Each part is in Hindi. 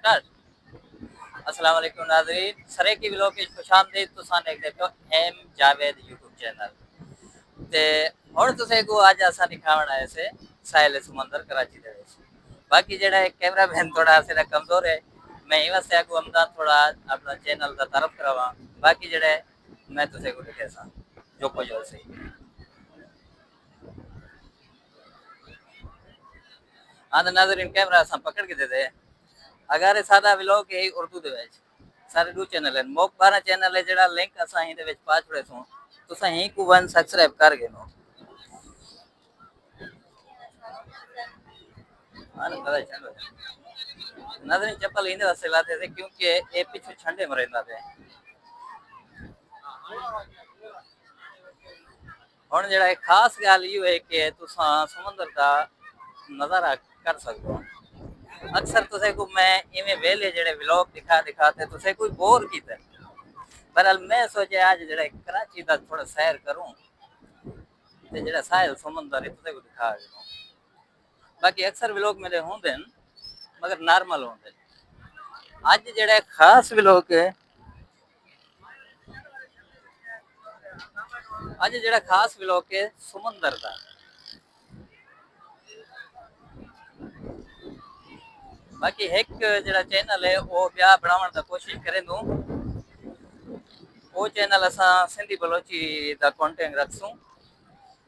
स्टार्ट। अस्सलाम वालेकुम नाज़रीन, सरे की व्लॉग विच खुशामदीद। तुसां देखदे पियो एम जावेद यूट्यूब चैनल ते हुण तुसें को अज असां दिखावण आए से साहिल समंदर कराची दे विच। बाकी जेड़ा कैमरा मैन थोड़ा सेरा कमजोर है, मैं ई वास्ते को अमदा थोड़ा अपना चैनल दा तारफ करावा। बाकी जेड़ा मैं तुसें को दिखे सा जो कुछ हो सही। हाँ तो नाज़रीन कैमरा असां पकड़ के दे दे। अगर सादा व्लॉग है उर्दू दे विच सारे दो चैनल हैं। मोक 12 चैनल है जेड़ा लिंक असां ही दे विच पा छड़े सो। तुसां ही को वन सब्सक्राइब कर गे नो। हाँ ना पता चलो। नाज़रीन चप्पल इंदे वास्ते लाते थे क्योंकि ये पीछे ठंडे में रहंदा थे। हुण जेड़ा एक खास गल यो है कि तुसां समुंदर दा नज़ारा कर सकदो। अक्सर तुसें को मैं इवें वेले जेड़े व्लॉग दिखा दिखाते तुसें कोई बोर कीता। बहरहाल मैं सोचा आज जेड़ा कराची दा थोड़ा सैर करूं ते जेड़ा साहिल समुंदर है तुसें को दिखा दूं। बाकी अक्सर व्लॉग मेरे होंदे न मगर नॉर्मल होंदे। आज जेड़ा खास व्लॉग है आज जेड़ा खास व्लॉग है समुंदर दा। बाकी एक जेड़ा चैनल है वो ब्याह बनावण दा कोशिश करें दूं। वो चैनल असां सिंधी बलोची दा कंटेंट रखसूं।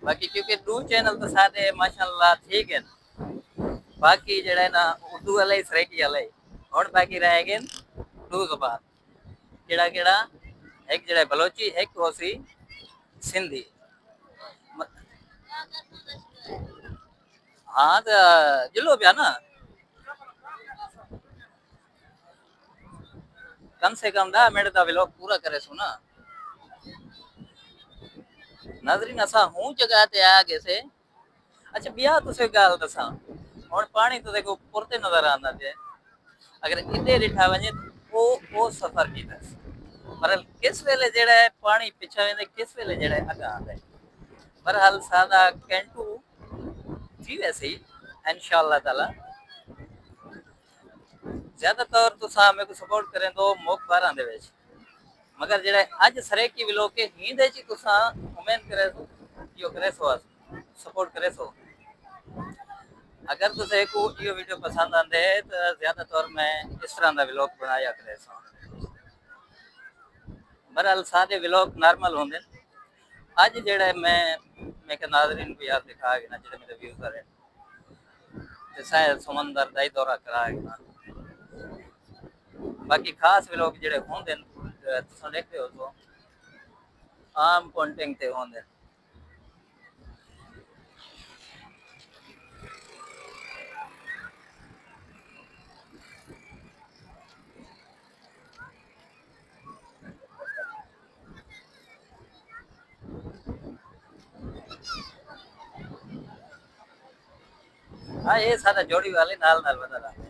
बाकी क्योंकि दो चैनल तो सारे माशाल्लाह ठीक है। बाकी जेड़ा है ना उर्दू वाले सराइकी वाले और बाकी रह गए दो ज़बान केड़ा केड़ा एक जेड़ा बलोची एक होसी सिंधी। हाँ तो जिलो पिया ना कम से कम 10 मिनट का व्लॉग पूरा करे सो ना। नाज़रीन असा हूं जगह ते आ गए से। अच्छा बिया तुसे गाल दसा और पानी तो देखो पुरते नजर आंदा जे। अगर इते रिठा वने वो सफर की दस पर किस वेले जेड़ा है पानी पिछा वेंदे किस वेले जेड़ा है अगा आंदा है। बहरहाल सादा कैंटू जी वैसे ही इंशाअल्लाह ताला ज्यादातर तुसा मेरे को सपोर्ट करें तो मोक 12 दे विच मगर जेड़ा आज सरे की व्लॉग के हींद है जी तुसा उम्मीद करे तो यो करे सो सपोर्ट करे सो। अगर तुसे को यो वीडियो पसंद आंदे तो ज्यादातर मैं इस तरह दा व्लॉग बनाया करे सो। बहरहाल सादे व्लॉग नॉर्मल होंदे। आज जेड़ा मैं के नाज़रीन को याद दिखा के ना जेड़े मेरे व्यूअर है ते शायद समंदर दा ही दौरा करा के ना। बाकी खास व्लॉग जेड़े होंदे तुसा देखदे हो तो आम कंटेंट ते होंदे। हाँ ये सारा जोड़ी वाले नाल नाल बता रहा है।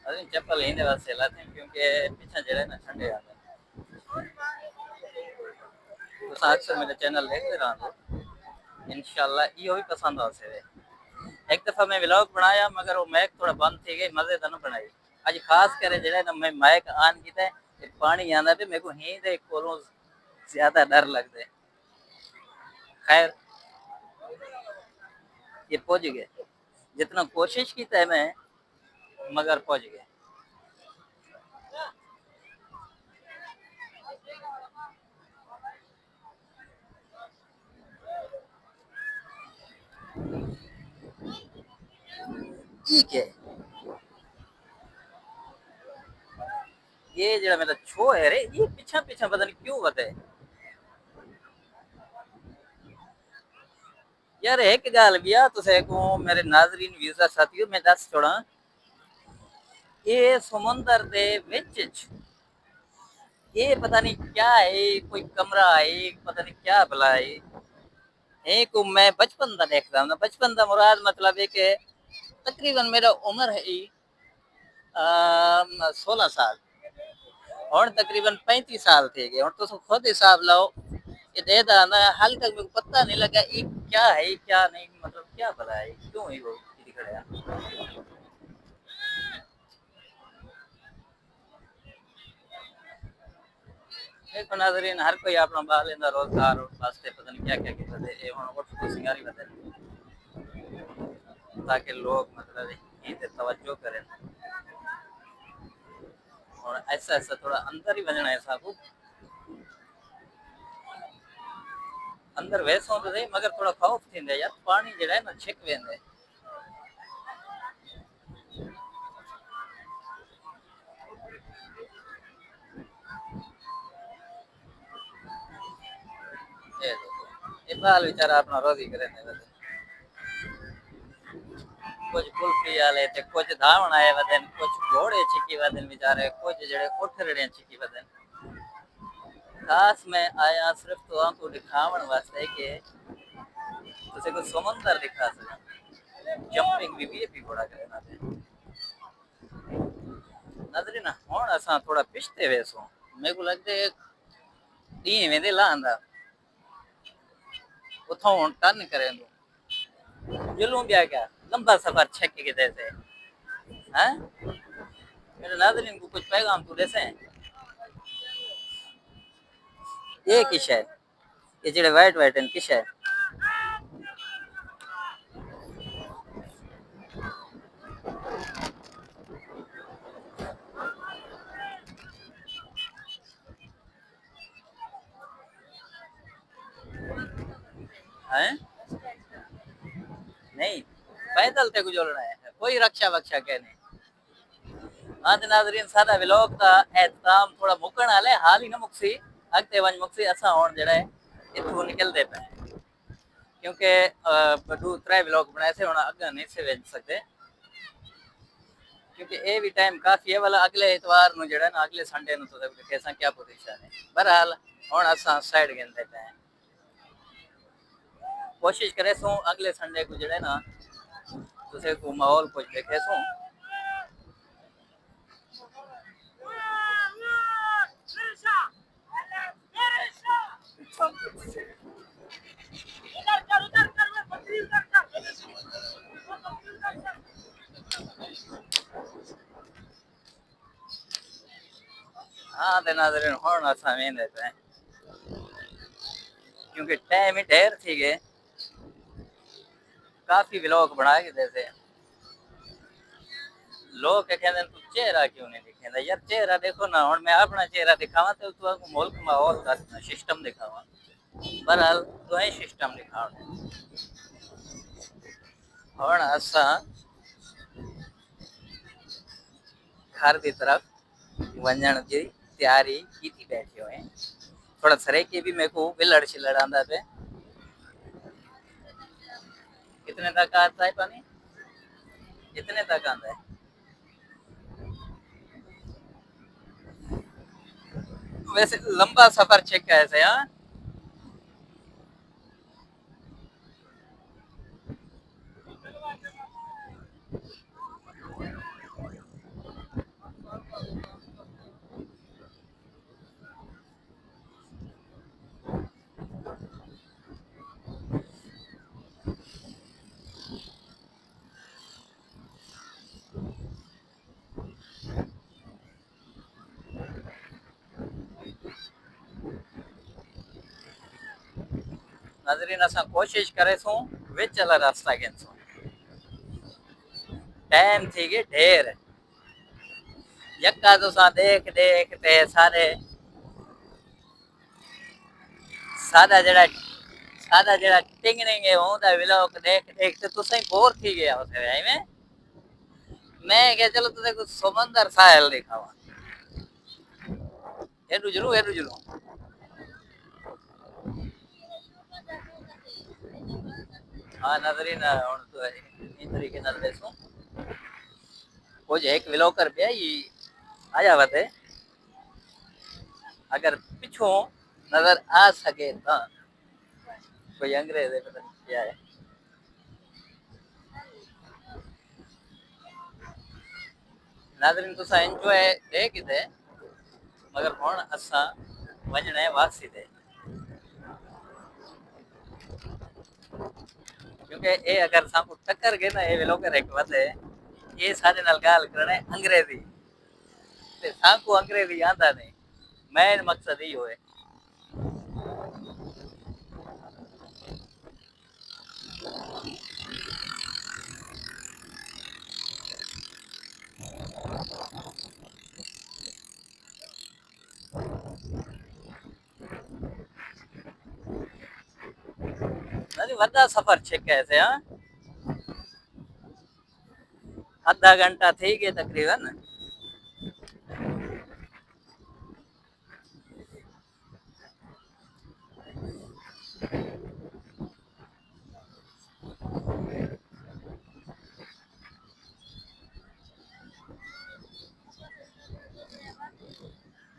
अरे चप्पल लेने वास्ते लाते हैं क्योंकि पीछे जड़े ना ठंडे आते हैं। तो अक्सर मेरे चैनल देखते रहा तो इंशाल्लाह यो भी पसंद आ से। एक दफा मैं व्लॉग बनाया मगर वो मैक थोड़ा बंद थी गई मजे तो ना बनाई। आज खास करे जड़े ना मैं माइक ऑन किया पानी आंदा पे मेरे को ही दे कोलों ज्यादा डर लगदे। खैर ये पहुंच गए जितना कोशिश की है मैं मगर पहुंच गए। ठीक है ये जरा मेरा छो है रे ये पीछा पीछा पता नहीं क्यों बता है यार। एक गाल बिया तुसे को मेरे नाजरीन व्यूअर साथियों मैं दस छोड़ा ये समुंदर दे विच ये पता नहीं क्या है कोई कमरा है पता नहीं क्या भला है। एक मैं बचपन का देख रहा हूँ बचपन का मुराद मतलब है कि तकरीबन मेरा उम्र है 16 साल हुण तकरीबन 35 साल थी गए। हुण तुम खुद हिसाब लाओ कि दे दा ना हाल तक मेरे को पता नहीं लगा ये क्या है ये क्या नहीं, मतलब क्या पता है क्यों ही वो खड़ा। देखो नाज़रीन, हर कोई अपना बाल इंदा रोजगार वास्ते पता नहीं क्या क्या किया ये हुण उठ को सिंगारी बदल ताकि लोग मतलब ये तवज्जो करें। और ऐसा ऐसा थोड़ा अंदर ही वञणु आहे साहब, अंदर वैसो तो सही मगर थोड़ा खौफ थींदे यार, पानी जड़ा है ना छिक वेंदे। ये देखो ये बाल बेचारा अपना रोजी करे ने, कुछ कुल्फी वाले थे, कुछ धावण आए वदन, कुछ घोड़े छिकी वदन बेचारे, कुछ जड़े उठ रहे छिकी वदन। खास मैं आया सिर्फ तो आपको दिखावन वास्ते कि तुझे को समंदर दिखा सका, जंपिंग भी घोड़ा करे ना थे। नजरी ना हुन असा थोड़ा पिछते वेसो मेरे को लगदे डी वेंदे लांदा उथों हुन टर्न करेंदो जुलूं बिया क्या लंबा सफर छक के देते हैं। मेरे नाज़रीन को कुछ पैगाम तो देसे ये किश है, ये जेड़े वाइट वाइट हैं किश है। हैं नहीं पैदल ते गुजरना है, कोई रक्षा वक्षा के नहीं। हाँ तो नाज़रीन सादा व्लॉग का एहतमाम थोड़ा मुकण आले हाल ही ना मुक्सी अगते वंज मुक्सी असा होण जड़ा है इथों निकल दे पे क्योंकि बडू त्रै व्लॉग बनाए थे हुन अग नहीं से वेच सकते क्योंकि ए भी टाइम काफी है वाला अगले इतवार नु जड़ा ना अगले संडे नु तो कैसा क्या पोजीशन है। बहरहाल हुन असा साइड गेंदे पे कोशिश करे सो अगले संडे को जड़े ना तुसे को माहौल कुछ देखे सो। हाँ ते नाज़रीन हुन असा वेंदे पे क्योंकि टाइम ही ढेर थी गए, काफी व्लॉग बना के देते लोग कहते तू चेहरा क्यों नहीं दिखेंदा यार, चेहरा देखो ना हुन मैं अपना चेहरा दिखावा तो तू मुल्क माहौल का सिस्टम दिखावा। बहरहाल तो है सिस्टम दिखावने हुन असा घर की तरफ वंजण की तैयारी की थी बैठे हुए। थोड़ा सरे के भी मेरे को बिलड़ छिलड़ आंदा पे कितने तक आता है पानी, कितने तक आंदा है वैसे लंबा सफर चेक कैसे। हाँ नाज़रीन असा कोशिश करे सो विच वाला रास्ता गिन सो टाइम थी गए ढेर यक्का तो सा देख देख ते सारे सादा जड़ा सादा जड़ा टिंगरिंग है होंदा व्लॉग देख देख ते तुसे बोर थी गया उसे भाई मैं क्या चलो तुसे कुछ समंदर साहिल दिखावा एडू जरू हाँ नाज़रीन हुन तो इन तरीके नाल देसो कुछ एक व्लॉगर पे ही आया वते अगर पिछो नजर आ सके तो कोई अंग्रेज है पता नहीं क्या है। नाज़रीन तुसा एंजॉय देख दे मगर हुण असां वञणा है वापसी ते, क्योंकि ये अगर सामू टक्कर गए ना ये व्लॉगर एक वधे, ये सारे नाल गाल करने अंग्रेजी ते साकू अंग्रेजी आंदा नहीं। मेन मकसद ही होए। नहीं वड्डा सफर छे कैसे हां, आधा घंटा थी गए तकरीबन।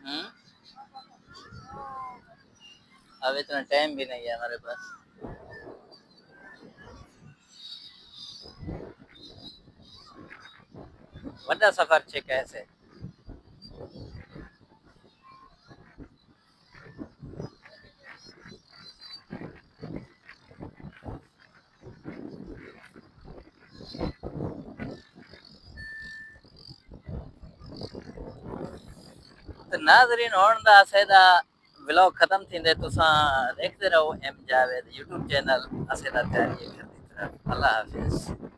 हम्म, अब इतना टाइम भी नहीं है हमारे पास। वड्डा सफर छे कैसे। तो नाज़रीन हुण दा असेदा व्लॉग खत्म थींदे, तुसां देखते रहो एम जावेद यूट्यूब चैनल असेदा तैयारी करदी तरफ। अल्लाह हाफिज़।